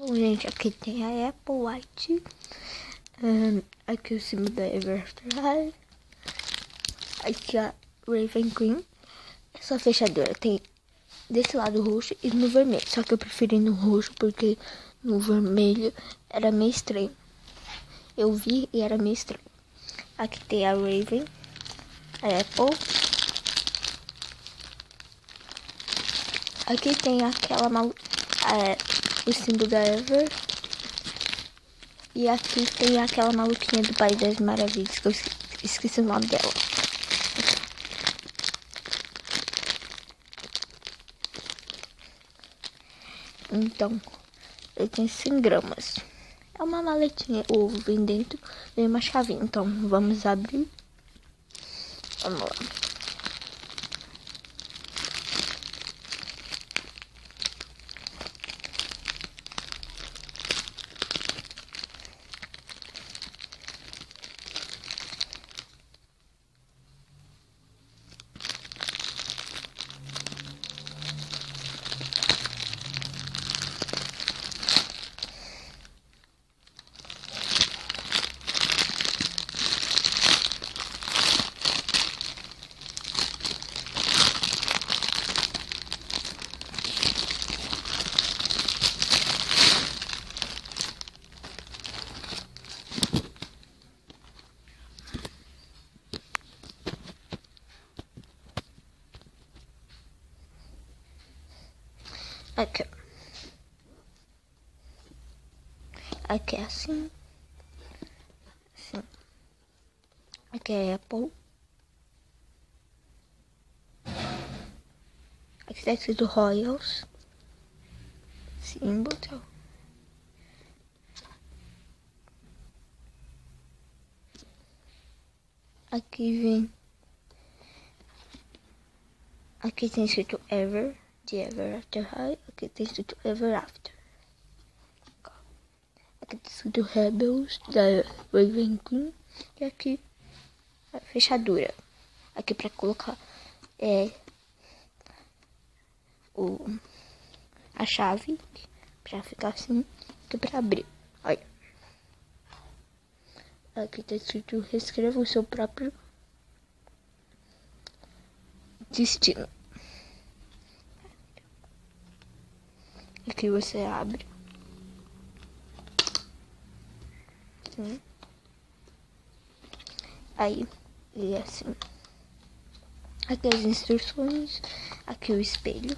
Bom, gente, aqui tem a Apple White. Aqui o símbolo da Everfly. Aqui a Raven Queen. Essa fechadura tem desse lado roxo e no vermelho. Só que eu preferi no roxo porque no vermelho era meio estranho. Eu vi e era meio estranho. Aqui tem a Raven, a Apple. Aqui tem aquela o símbolo da Ever. E aqui tem aquela maluquinha do País das Maravilhas, que eu esqueci o nome dela. Então, ele tem 100 gramas. É uma maletinha, o ovo vem dentro, vem uma chavinha. Então, vamos abrir. Vamos lá. Aqui. Aqui é assim. Aqui é Apple. Aqui tá escrito Royals. Símbolo. Aqui vem. Aqui tem escrito Ever. De Ever After High. Aqui tem escrito Ever After. Aqui tem escrito Rebels da Raven Queen. E aqui a fechadura. Aqui pra colocar a chave. Pra ficar assim. Aqui pra abrir. Olha. Aqui tá escrito reescreva o seu próprio destino. Aqui você abre. Assim. Aí, e assim. Aqui as instruções. Aqui o espelho.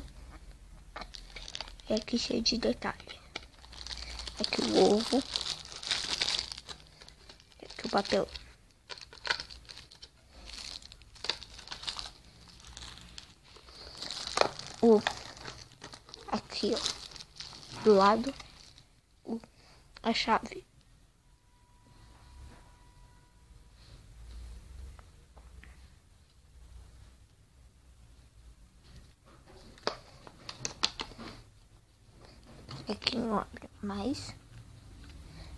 E aqui cheio de detalhe. Aqui o ovo. E aqui o papel. Aqui, ó. Do lado, a chave. Aqui não abre mais.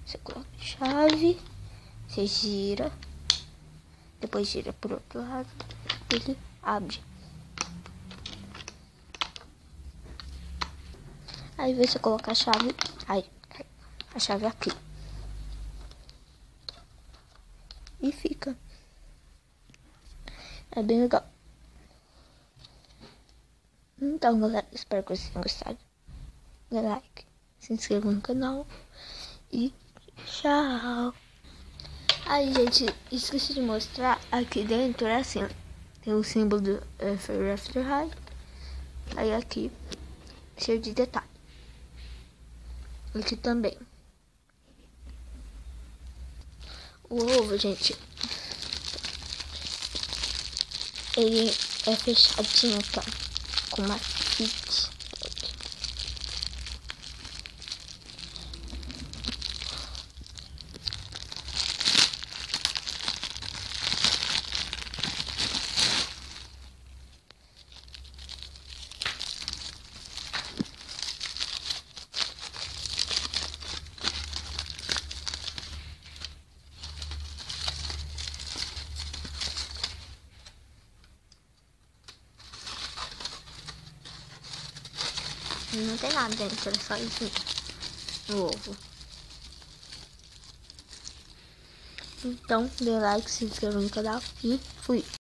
Você coloca a chave, você gira, depois gira por outro lado, ele abre. Aí você coloca a chave, aí a chave aqui. E fica. É bem legal. Então, galera, espero que vocês tenham gostado. Dê like, se inscreva no canal e tchau. Aí, gente, esqueci de mostrar. Aqui dentro é assim. Tem o símbolo do Ever After High. Aí aqui, cheio de detalhe. Aqui também. O ovo, gente, ele é fechadinho, tá? Com uma fita. Não tem nada dentro, é só isso. o ovo. Então, dê like, se inscreva no canal e fui!